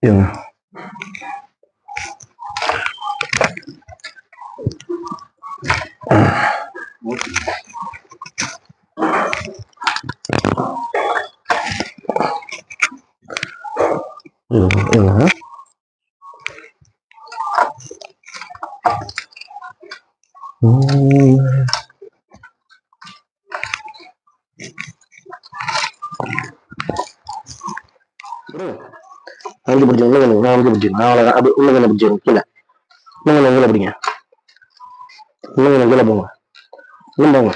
இருங்க. அங்கே பிடிச்சேன் நான் அங்கே பிடிச்சேன் அவ்வளோதான். அப்படி உள்ளதை பிடிச்சேன் கீழே கீழே பிடிங்க. கீழே போங்க. இன்னும் போங்க.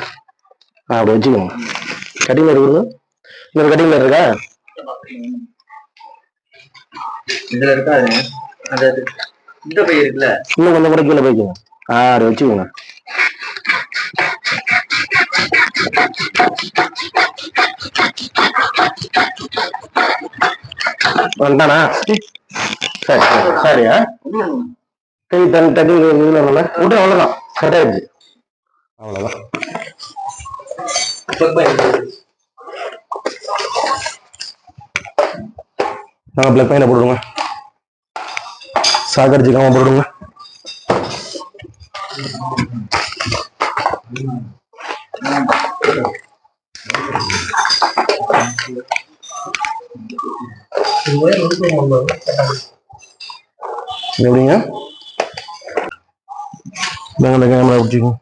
அப்படி வச்சுக்கோங்க. கட்டிங் இருக்குது. இன்னொரு கட்டிங் இருக்கா? இதுல இருக்கா? அந்த இந்த பை இருக்குல்ல, இன்னும் கொஞ்சம் கூட கீழே போய்க்கோங்க. அப்படி வச்சுக்கோங்க. வந்துட்டானா? சரி சரியா? கை தண்ணி விட்டு அவ்வளோதான். கரெக்ட் ஆயிடுச்சு. அவ்வளோதான். பிளக் பையில போடுங்க. சாக்கடிச்சுக்காம போடுங்க. எப்படிங்க கேமரா பிடிச்சிக்கோங்க.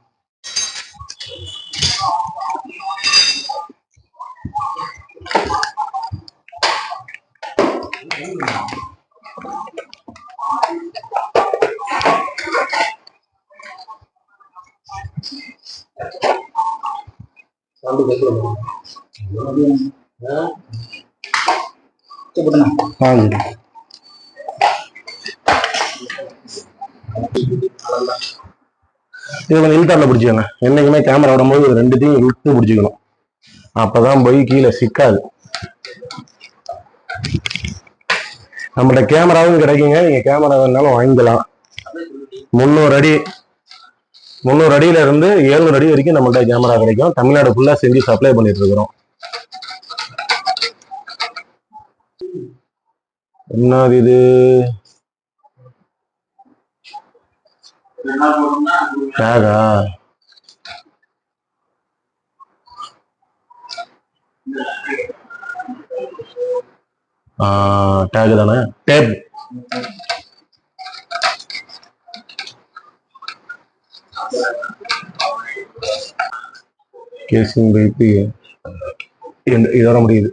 இது கொஞ்சம் இழுத்தால பிடிச்சிக்கோங்க. என்னைக்குமே கேமரா விடும்போது ரெண்டுத்தையும் இழுத்து பிடிச்சிக்கணும். அப்பதான் போய் கீழே சிக்காது. நம்மகிட்ட கேமராவும் கிடைக்குங்க. நீங்க கேமரா வேணாலும் வாங்கிக்கலாம். 300 அடியில இருந்து 700 அடி வரைக்கும் நம்மள்ட்ட கேமரா கிடைக்கும். தமிழ்நாடு ஃபுல்லா செஞ்சு சப்ளை பண்ணிட்டு இருக்கிறோம். என்னது இது? டேகா? டேக் தானே? டேப். கேசிங் பைப்பு இதோட முடியுது.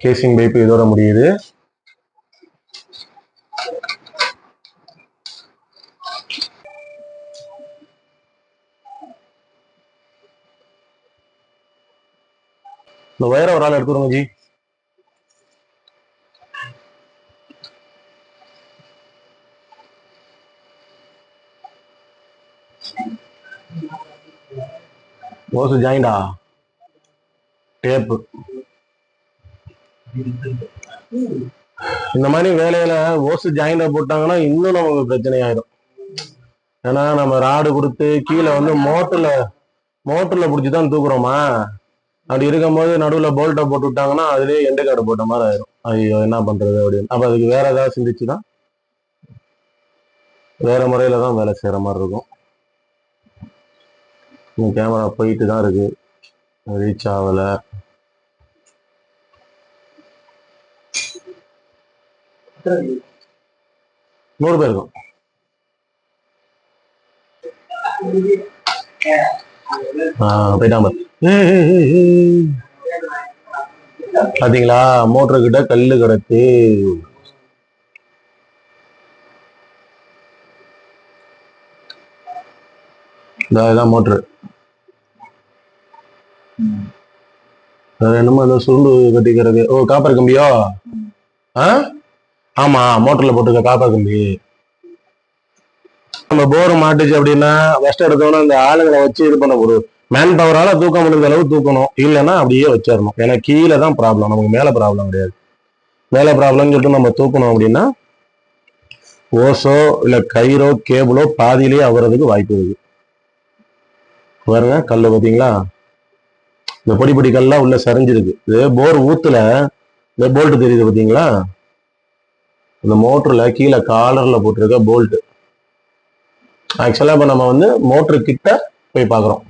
கேசிங் பைப்பு இதோட முடியுது. இந்த வயரை ஒரு ஆள் எடுத்துருங்க ஜி. ஓசு ஜாயிண்டா டேப்பு. இந்த மாதிரி வேலையில ஓசு ஜாயிண்டா போட்டாங்கன்னா இன்னும் நமக்கு பிரச்சனை ஆயிடும். ஏன்னா நம்ம ராடு கொடுத்து கீழே வந்து மோட்டர்ல பிடிச்சிதான் தூக்குறோமா. அப்படி இருக்கும்போது நடுவில் போல்ட்டை போட்டு விட்டாங்கன்னா அதுலேயே எண்டை கார்டு போட்ட மாதிரி ஆயிரும். ஐயோ என்ன பண்றது அப்படின்னு. அப்போ அதுக்கு வேற ஏதாவது சிந்திச்சுதான் வேற முறையில தான் வேலை செய்யற மாதிரி இருக்கும். கேமரா போயிட்டு தான் இருக்கு, ரீச் ஆகல. நூறு பேர் இருக்கும். போயிட்டாம பாத்தீங்களா? மோட்டர் கிட்ட கல்லு கிடக்கு. இதான் மோட்டரு. என்னமோ ஏதோ சுருண்டு கட்டிக்கிறது. ஓ, காப்பர் கம்பியோ? ஆமா, மோட்டர்ல போட்டுக்க காப்பர் கம்பி. நம்ம போர் மாட்டுச்சு அப்படின்னா ஃபர்ஸ்ட் எடுத்தோம்னா அந்த ஆளுங்களை வச்சு இது பண்ண ஒரு மேன் பவரால தூக்க முடிஞ்ச அளவு தூக்கணும். இல்லைன்னா அப்படியே வச்சிடணும். ஏன்னா கீழே தான் ப்ராப்ளம், நமக்கு மேல ப்ராப்ளம் கிடையாது. மேல ப்ராப்ளம்னு சொல்லிட்டு நம்ம தூக்கணும் அப்படின்னா ஓசோ இல்ல கயிறோ கேபிளோ பாதியிலேயே ஆகுறதுக்கு வாய்ப்பு இருக்கு. பாருங்க கல்லு பாத்தீங்களா? இந்த பொடி கல்லாம் உள்ள சரிஞ்சிருக்கு. இது போர் ஊத்துல இந்த போல்ட் தெரியுது பார்த்தீங்களா, இந்த மோட்டர்ல கீழே காலர்ல போட்டிருக்க போல்ட். ஆக்சுவலா இப்போ நம்ம வந்து மோட்டரு கிட்ட போய் பார்க்குறோம்.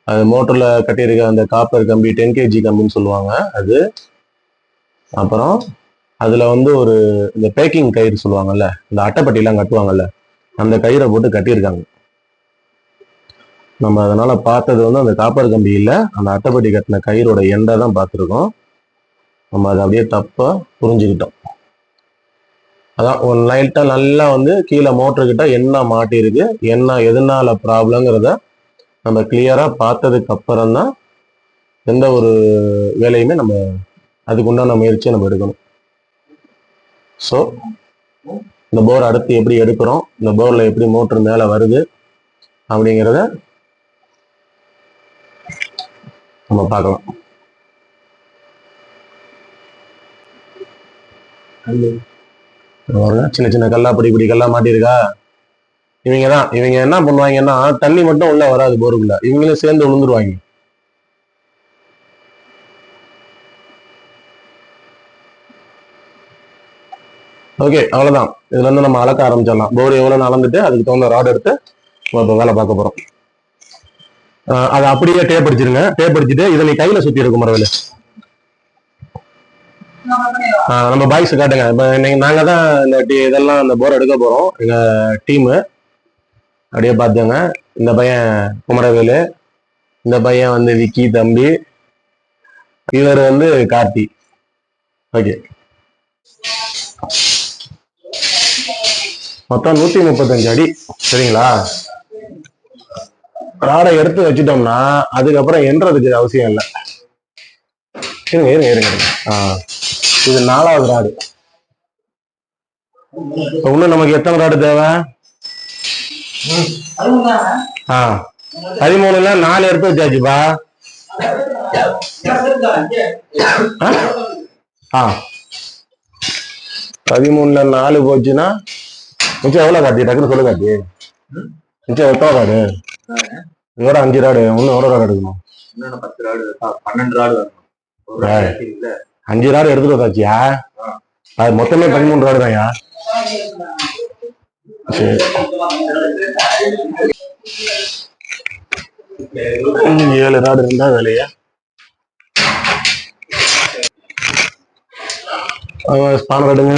அது மோட்டர்ல கட்டியிருக்க அந்த காப்பர் கம்பி 10 kg கம்பின்னு சொல்லுவாங்க அது. அப்புறம் அதுல வந்து ஒரு இந்த பேக்கிங் கயிறு சொல்லுவாங்கல்ல, இந்த அட்டைப்பட்டிலாம் கட்டுவாங்கல்ல, அந்த கயிறை போட்டு கட்டியிருக்காங்க. நம்ம அதனால பார்த்தது வந்து அந்த காப்பர் கம்பி இல்லை, அந்த அட்டைப்பட்டி கட்டின கயிறோட எண்டை தான் பார்த்துருக்கோம். நம்ம அதை அப்படியே தப்பா புரிஞ்சுக்கிட்டோம். அதான் ஒரு லைட்டா நல்லா வந்து கீழே மோட்டர்கிட்ட என்ன மாட்டிருக்கு, என்ன எதனால ப்ராப்ளங்கிறத நம்ம கிளியரா பார்த்ததுக்கு அப்புறம் தான் எந்த ஒரு வேலையுமே நம்ம அதுக்கு உண்டான முயற்சியை நம்ம எடுக்கணும். ஸோ இந்த போர் அடுத்து எப்படி எடுக்கிறோம், இந்த போர்ல எப்படி மோட்டர் மேலே வருது அப்படிங்கிறத நம்ம பார்க்கலாம். சின்ன சின்ன கல்லா பிடி கல்லா மாட்டிருக்கா. இவங்க என்ன பண்ணுவாங்கன்னா தண்ணி மட்டும் உள்ள வராது போருக்குள்ள, இவங்களும் சேர்ந்து விழுந்துருவாங்க. ஓகே, அவ்வளவுதான். இதுல இருந்து நம்ம அளக்க ஆரம்பிச்சிடலாம். போர் எவ்வளவு அளந்துட்டு அதுக்கு தகுந்த ராட் எடுத்து இப்போ வேலை பார்க்க போறோம். அதை அப்படியே டேப் அடிச்சிருங்க. டேப் அடிச்சுட்டு இதை நீ கையில சுத்தி இருக்கும் மரவில். நம்ம பாய்ஸ் காட்டுங்க. இப்போ நாங்க தான் இந்த இதெல்லாம் இந்த போர் எடுக்க போறோம். எங்க டீமு அப்படியே பார்த்துங்க. இந்த பையன் குமரவேலு, இந்த பையன் வந்து விக்கி தம்பி, இவர் வந்து கார்த்தி. ஓகே, மொத்தம் 135 அடி. சரிங்களா? ராடை எடுத்து வச்சுட்டோம்னா அதுக்கப்புறம் எண்றதுக்கு அவசியம் இல்லை. இருங்க இருங்க இருங்க இது 4வது ராடு. இன்னும் நமக்கு எத்தனை ராடு தேவை? 13ல 4 எடுத்து வச்சாச்சுப்பா. 13ல 4 போச்சுன்னா மிச்சம் எவ்வளவு காட்டி? டக்குன்னு சொல்லு காட்டி. மிச்சம் எத்தனை ராடு? இதோட 5 ராடு. இன்னும் எவ்வளவு ராடு எடுக்கணும்? 12 ராடு. 5 ராடு எடுத்துட்டு வந்தாச்சியா? அது மொத்தமே 13 ராடு தான்யா. சரி, 7 ராடு இருந்தா வேலையா? ஸ்பானர் எடுங்க.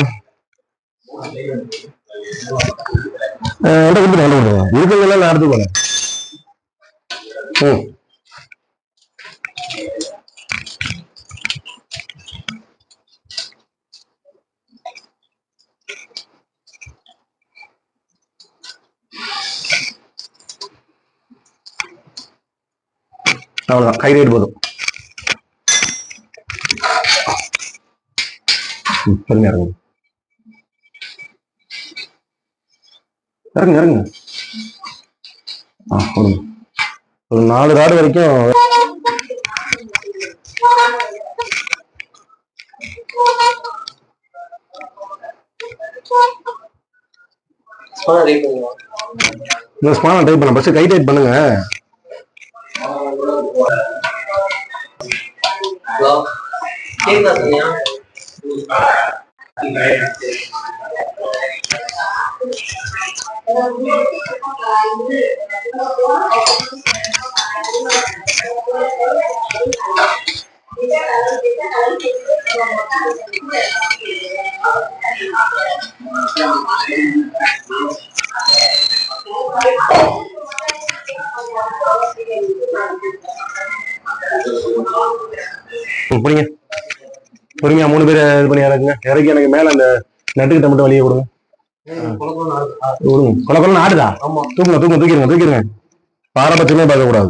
இருக்குங்கெல்லாம் நான் எடுத்து போனேன். அவ்வளவுதான், கை ரேட் போதும். பொறுமையா இருங்க. இறங்க இறங்க. ஒரு 4 ராடு வரைக்கும் ஸ்பானர் டைப் பண்ண. ஃபர்ஸ்ட் கை டைப் பண்ணுங்க. புரியுங்க. பொறுமையா 3 பேர் இது பண்ணி இறக்குங்க. இறக்கி எனக்கு மேல அந்த நட்டுக்கிட்ட மட்டும் வழியை கொடுங்க. கொலக்கொலன்னு ஆடுதா? தூக்குங்க தூக்குங்க, தூக்கிடுங்க தூக்கிடுங்க. பாரபட்சமே பார்க்க கூடாது,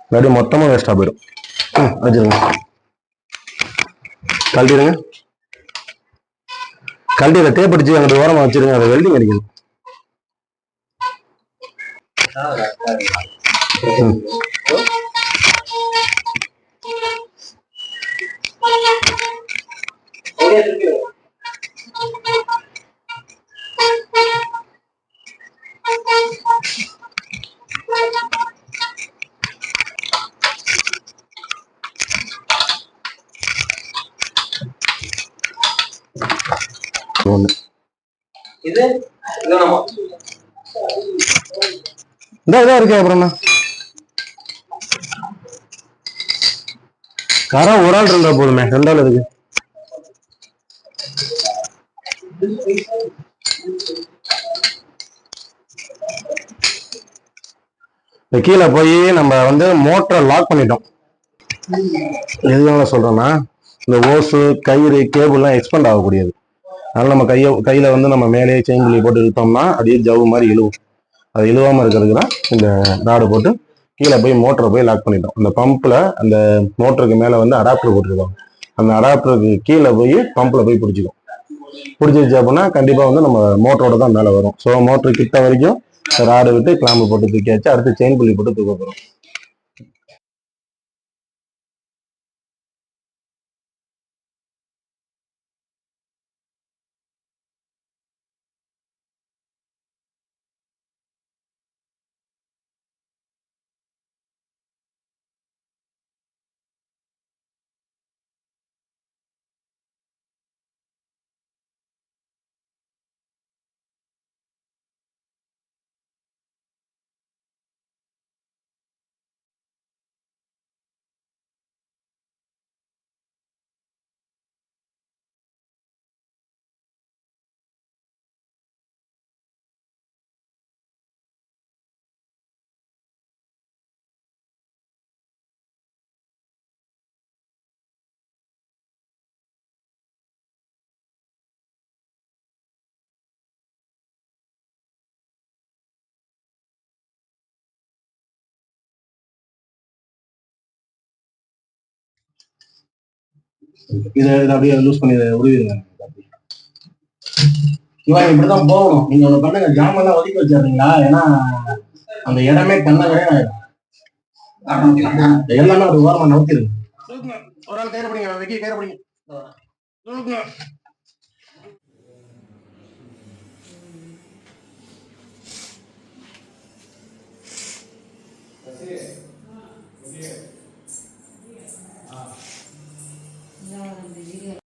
இல்லாட்டி மொத்தமா வேஸ்டா போயிடும். வச்சிருங்க. கழட்டிடுங்க. கழட்டி அதை டேப் அடிச்சு அங்கிட்டு ஓரமா வச்சிருங்க. அதை வெல்டிங் அடிக்கணும். ஒண்ணு இதான் இருக்கு. அப்புறம் கரை ஒரு ஆள் இருந்தா போதுமே, 2 ஆள் இருக்கு. கீழே போய் நம்ம வந்து மோட்டரை லாக் பண்ணிட்டோம். எதுனால சொல்றோம்னா, இந்த ஓசு கயிறு கேபிள்லாம் எக்ஸ்பெண்ட் ஆகக்கூடியது. அதனால நம்ம கையில வந்து நம்ம மேலேயே செயின் புள்ளி போட்டு இழுத்தோம்னா அப்படியே ஜவ்வு மாதிரி இழுவும். அது இழுவாம இருக்கிறதுக்கு தான் இந்த ராடு போட்டு கீழே போய் மோட்டரை போய் லாக் பண்ணிட்டோம். அந்த பம்ப்ல அந்த மோட்டருக்கு மேல வந்து அடாப்டர் போட்டிருக்கோம். அந்த அடாப்டருக்கு கீழே போய் பம்ப்ல போய் பிடிச்சிக்கும். பிடிச்சிருச்சு அப்படின்னா கண்டிப்பா வந்து நம்ம மோட்டரோட தான் மேலே வரும். ஸோ மோட்டர் கிட்ட வரைக்கும் ராடு விட்டு கிளாம்பு போட்டு தூக்கியாச்சு. அடுத்து செயின் புள்ளி போட்டு தூக்க போறோம். இதை அப்படியே லூஸ் பண்ணி உருவிடுங்க. இவன் இப்படிதான் போகணும். நீங்க ஒண்ணு பண்ணுங்க, ஜாமெல்லாம் ஒதுக்கி வச்சிருந்தீங்களா? ஏன்னா அந்த இடமே கண்ணகரே எல்லாமே ஒரு ஓரமா நவுத்திருங்க. ஒரு ஆள் கயிறு பிடிங்க, வைக்க கயிறு பிடிங்க.